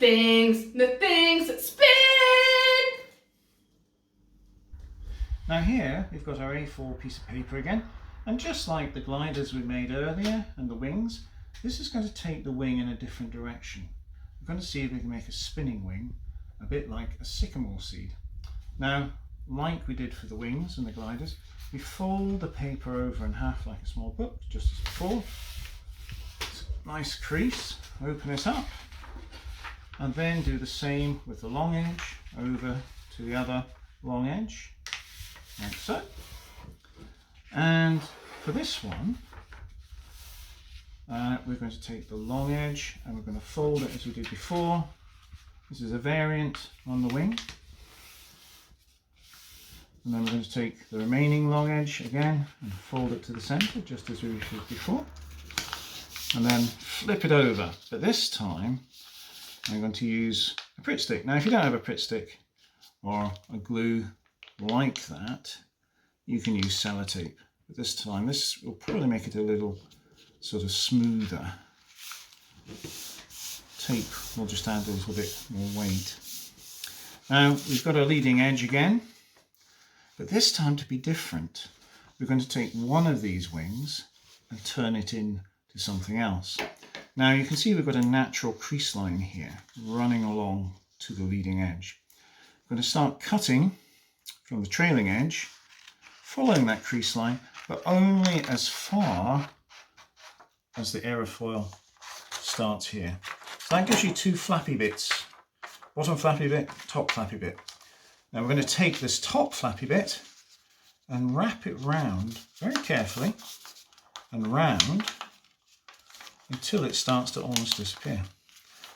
the things spin! Now here we've got our A4 piece of paper again, and just like the gliders we made earlier and the wings, this is going to take the wing in a different direction. We're going to see if we can make a spinning wing, a bit like a sycamore seed. Now, like we did for the wings and the gliders, we fold the paper over in half like a small book, just as before. Nice crease, open it up, and then do the same with the long edge over to the other long edge, like so. And for this one, we're going to take the long edge and we're going to fold it as we did before. This is a variant on the wing. And then we're going to take the remaining long edge again and fold it to the centre, just as we did before. And then flip it over. But this time, I'm going to use a Pritt stick. Now, if you don't have a Pritt stick or a glue like that, you can use sellotape. But this time, this will probably make it a little sort of smoother. Tape will just add a little bit more weight. Now, we've got our leading edge again. But this time, to be different, we're going to take one of these wings and turn it into something else. Now you can see we've got a natural crease line here running along to the leading edge. I'm going to start cutting from the trailing edge, following that crease line, but only as far as the aerofoil starts here. So that gives you two flappy bits, bottom flappy bit, top flappy bit. Now we're going to take this top flappy bit and wrap it round very carefully and round until it starts to almost disappear.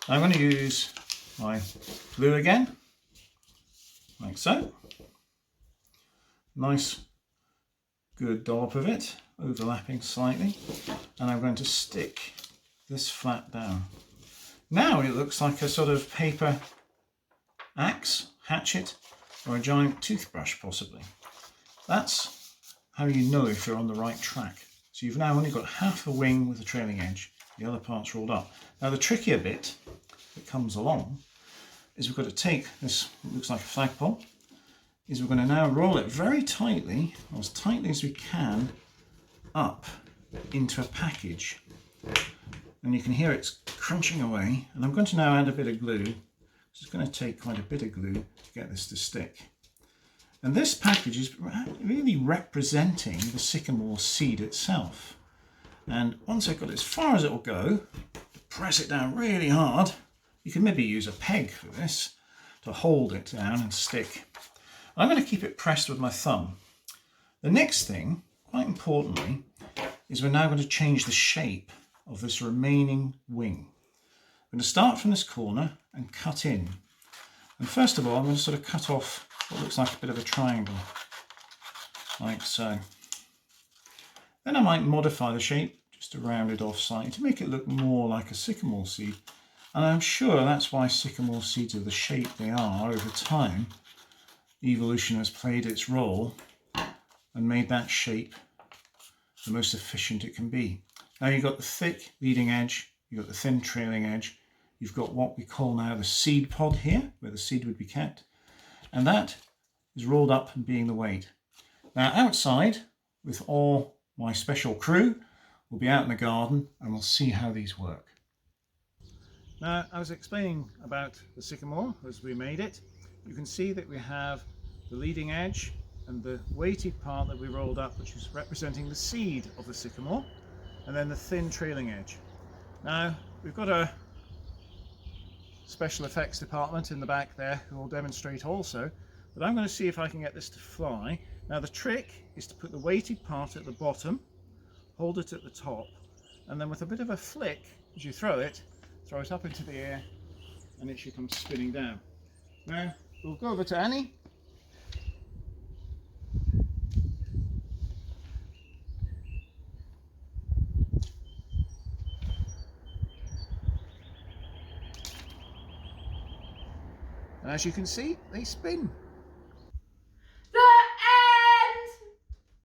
Now I'm going to use my glue again, like so. Nice good dollop of it, overlapping slightly, and I'm going to stick this flat down. Now it looks like a sort of paper axe, hatchet, or a giant toothbrush possibly. That's how you know if you're on the right track. So you've now only got half a wing with the trailing edge, the other part's rolled up. Now the trickier bit that comes along is we've got to take this, what looks like a flagpole, is we're going to now roll it very tightly, or as tightly as we can, up into a package. And you can hear it's crunching away, and I'm going to now add a bit of glue. It's going to take quite a bit of glue to get this to stick. And this package is really representing the sycamore seed itself. And once I've got it as far as it will go, press it down really hard. You can maybe use a peg for this to hold it down and stick. I'm going to keep it pressed with my thumb. The next thing, quite importantly, is we're now going to change the shape of this remaining wing. I'm going to start from this corner and cut in. And first of all, I'm going to sort of cut off what looks like a bit of a triangle, like so. Then I might modify the shape just to round it off slightly to make it look more like a sycamore seed. And I'm sure that's why sycamore seeds are the shape they are over time. Evolution has played its role and made that shape the most efficient it can be. Now you've got the thick leading edge, you've got the thin trailing edge, you've got what we call now the seed pod here, where the seed would be kept, and that is rolled up and being the weight. Now outside, with all my special crew, we'll be out in the garden and we'll see how these work. Now I was explaining about the sycamore as we made it. You can see that we have the leading edge and the weighted part that we rolled up, which is representing the seed of the sycamore, and then the thin trailing edge. Now we've got a special effects department in the back there who will demonstrate also, but I'm going to see if I can get this to fly. Now the trick is to put the weighted part at the bottom, hold it at the top, and then with a bit of a flick as you throw it up into the air and it should come spinning down. Now we'll go over to Annie. And as you can see, they spin.